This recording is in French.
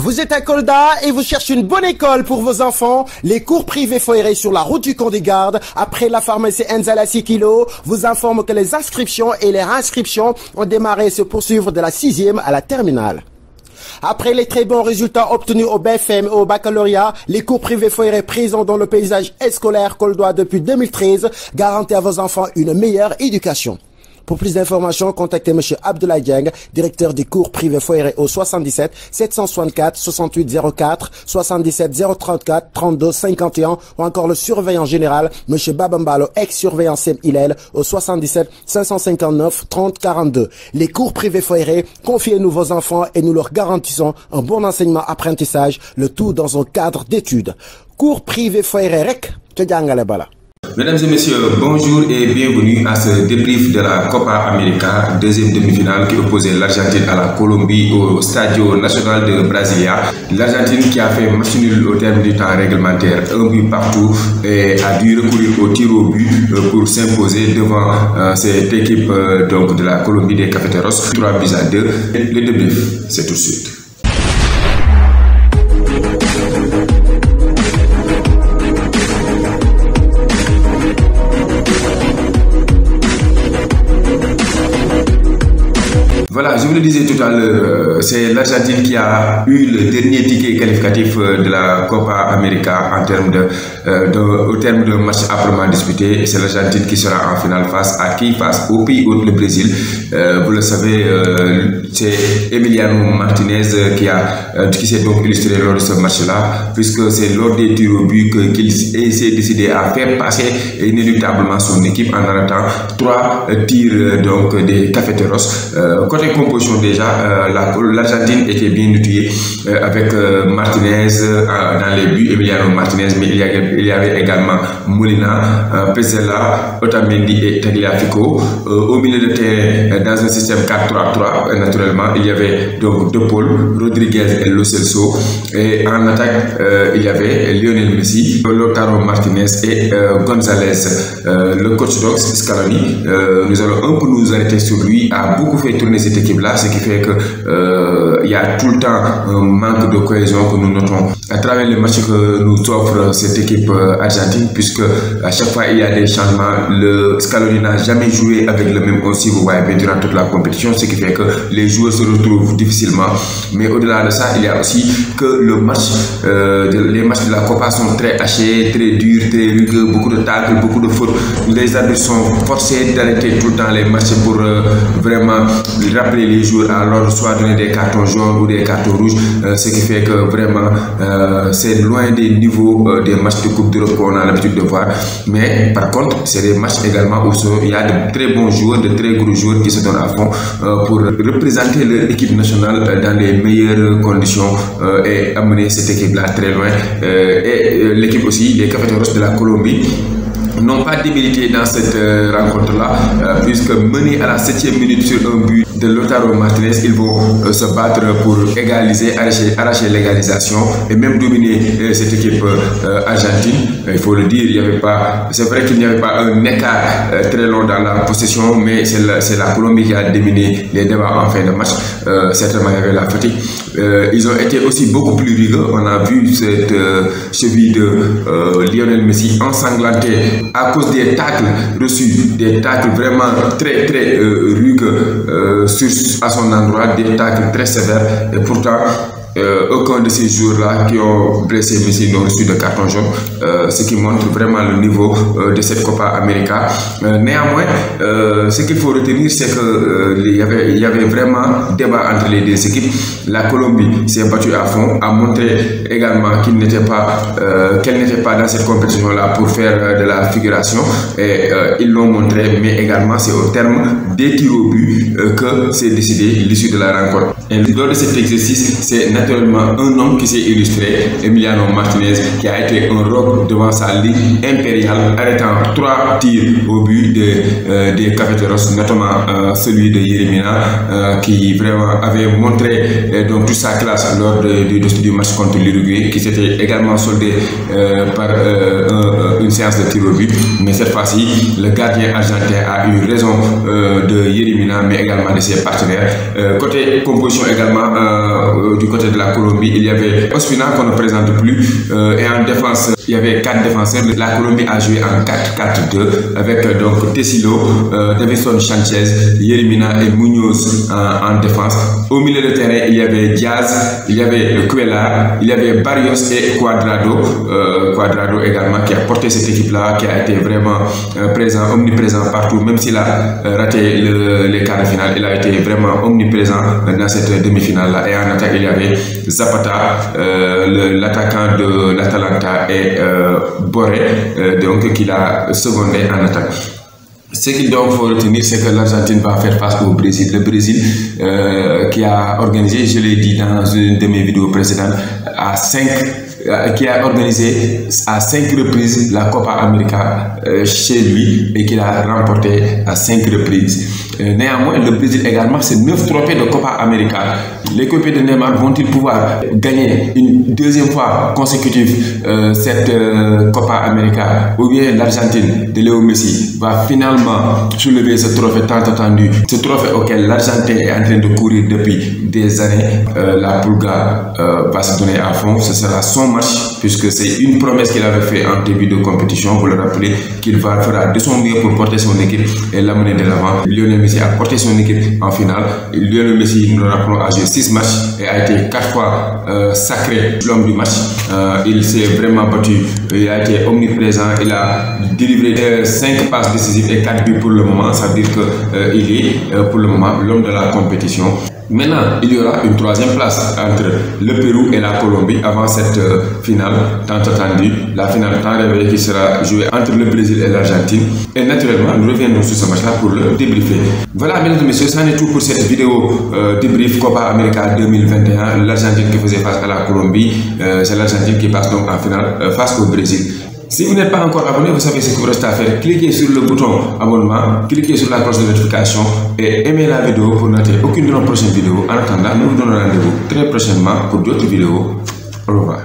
Vous êtes à Kolda et vous cherchez une bonne école pour vos enfants? Les cours privés Foiré sur la route du camp des gardes, après la pharmacie Enzala 6 kg, vous informe que les inscriptions et les réinscriptions ont démarré et se poursuivre de la 6e à la terminale. Après les très bons résultats obtenus au BFM et au baccalauréat, les cours privés Foiré présents dans le paysage scolaire coldois depuis 2013 garantissent à vos enfants une meilleure éducation. Pour plus d'informations, contactez M. Abdoulaye Dieng, directeur des cours privés Foiré au 77 764 68 04, 77 034 32 51 ou encore le surveillant général M. Babambalo, ex-surveillant Sem Hillel au 77 559 30 42. Les cours privés Foiré, confiez-nous vos enfants et nous leur garantissons un bon enseignement-apprentissage, le tout dans un cadre d'études. Cours privés Foiré rek, te jangale bala. Mesdames et messieurs, bonjour et bienvenue à ce débrief de la Copa América, deuxième demi-finale qui opposait l'Argentine à la Colombie au Stadio Nacional de Brasilia. L'Argentine qui a fait match nul au terme du temps réglementaire, un but partout, et a dû recourir au tir au but pour s'imposer devant cette équipe donc de la Colombie des Cafeteros, 3 buts à 2. Le débrief, c'est tout de suite. Voilà, je vous le disais tout à l'heure, c'est l'Argentine qui a eu le dernier ticket qualificatif de la Copa América en termes au terme d'un match âprement disputé. C'est l'Argentine qui sera en finale face à qui? Face au pays hôte, le Brésil. Vous le savez, c'est Emiliano Martinez qui s'est donc illustré lors de ce match-là, puisque c'est lors des tirs au but qu'il s'est décidé à faire passer inéluctablement son équipe en arrêtant 3 tirs donc des Cafeteros. Côté composition déjà, l'Argentine était bien outillée avec Martinez dans les buts, Emiliano Martinez, mais il y avait également Molina, Pezzella, Otamendi et Tagliafico. Au milieu de terrain, dans un système 4-3-3, naturellement, il y avait donc De Paul, Rodriguez et Lo Celso. Et en attaque, il y avait Lionel Messi, Lautaro Martinez et Gonzalez. Le coach donc Scaloni, nous allons un peu nous arrêter sur lui, a beaucoup fait tourner cette équipe-là, ce qui fait que il y a tout le temps un manque de cohésion que nous notons à travers les matchs que nous offre cette équipe argentine, puisque à chaque fois il y a des changements. Le Scaloni n'a jamais joué avec le même 11, vous voyez, durant toute la compétition, ce qui fait que les joueurs se retrouvent difficilement. Mais au-delà de ça, il y a aussi que les matchs de la Copa sont très hachés, très durs, très rugueux, beaucoup de tacles, beaucoup de fautes. Les arbitres sont forcés d'arrêter tout le temps les matchs pour vraiment rappeler les joueurs à l'ordre, soit donner des cartons jaunes ou des cartons rouges, ce qui fait que vraiment c'est loin des niveaux des matchs de Coupe d'Europe qu'on a l'habitude de voir. Mais par contre, c'est des matchs également où il y a de très bons joueurs, de très gros joueurs qui se donnent à fond pour représenter l'équipe nationale dans les meilleures conditions et amener cette équipe-là très loin. Et l'équipe aussi, les Cafeteros de la Colombie, n'ont pas démérité dans cette rencontre-là, puisque menés à la 7e minute sur un but de Lautaro Martinez, ils vont se battre pour égaliser, arracher l'égalisation et même dominer cette équipe argentine. Il faut le dire, il y avait pas, c'est vrai qu'il n'y avait pas un écart très long dans la possession, mais c'est la Colombie qui a dominé les débats en fin de match. Certainement, il y avait la fatigue. Ils ont été aussi beaucoup plus rigueux. On a vu cette cheville de Lionel Messi ensanglantée à cause des tacles reçus, des tacles vraiment très rugueux à son endroit, des tacles très sévères, et pourtant aucun de ces joueurs-là qui ont blessé Messi n'ont reçu de carton jaune, ce qui montre vraiment le niveau de cette Copa América. Néanmoins, ce qu'il faut retenir, c'est qu'il y avait vraiment débat entre les deux équipes. La Colombie s'est battue à fond, a montré également qu'elle n'était pas dans cette compétition-là pour faire de la figuration, et ils l'ont montré, mais également c'est au terme des tirs au but que c'est décidé l'issue de la rencontre. Et lors de cet exercice, c'est naturellement un homme qui s'est illustré, Emiliano Martinez, qui a été un roc devant sa ligne impériale, arrêtant 3 tirs au but des Cafeteros, notamment celui de Yeremina, qui vraiment avait montré donc toute sa classe lors du match contre l'Uruguay, qui s'était également soldé par une séance de tir au but. Mais cette fois-ci, le gardien argentin a eu raison de Yeremina, mais également de ses partenaires. Côté composition également, du côté côté de la Colombie, il y avait Ospina qu'on ne présente plus. Et en défense, il y avait 4 défenseurs. La Colombie a joué en 4-4-2 avec donc Tessilo, Davinson Sanchez, Yerimina et Munoz en défense. Au milieu de terrain, il y avait Diaz, il y avait Cuellar, il y avait Barrios et Cuadrado. Cuadrado également qui a porté cette équipe-là, qui a été vraiment présent, omniprésent partout, même s'il a raté les quarts de finale, il a été vraiment omniprésent dans cette demi-finale-là. Et en attaque, il y avait Zapata, l'attaquant de l'Atalanta, et Borré, donc qui l'a secondé en attaque. Ce qu'il donc faut retenir, c'est que l'Argentine va faire face au Brésil. Le Brésil qui a organisé, je l'ai dit dans une de mes vidéos précédentes, qui a organisé à 5 reprises la Copa América chez lui et qui l'a remporté à 5 reprises. Néanmoins, le Brésil également, c'est 9 trophées de Copa América. Les coéquipiers de Neymar vont-ils pouvoir gagner une deuxième fois consécutive cette Copa América, ou bien l'Argentine de Léo Messi va finalement soulever ce trophée tant attendu, ce trophée auquel l'Argentin est en train de courir depuis des années. La Pulga va se donner à fond, ce sera son match puisque c'est une promesse qu'il avait fait en début de compétition. Vous le rappelez qu'il fera de son mieux pour porter son équipe et l'amener de l'avant. Lionel Messi a porté son équipe en finale. Lionel Messi, nous le rappelons, a joué 6 matchs et a été 4 fois sacré l'homme du match. Il s'est vraiment battu, il a été omniprésent, il a délivré 5 passes décisives et 4 buts pour le moment. Ça veut dire qu'il est pour le moment l'homme de la compétition. Maintenant, il y aura une 3e place entre le Pérou et la Colombie avant cette finale tant attendue, la finale tant rêvée qui sera jouée entre le Brésil et l'Argentine. Et naturellement, nous reviendrons sur ce match-là pour le débriefer. Voilà, mesdames et messieurs, c'en est tout pour cette vidéo débrief Copa América 2021. L'Argentine qui faisait face à la Colombie, c'est l'Argentine qui passe donc en finale face au Brésil. Si vous n'êtes pas encore abonné, vous savez ce qu'il vous reste à faire. Cliquez sur le bouton abonnement, cliquez sur la cloche de notification et aimez la vidéo pour ne rater aucune de nos prochaines vidéos. En attendant, nous vous donnons rendez-vous très prochainement pour d'autres vidéos. Au revoir.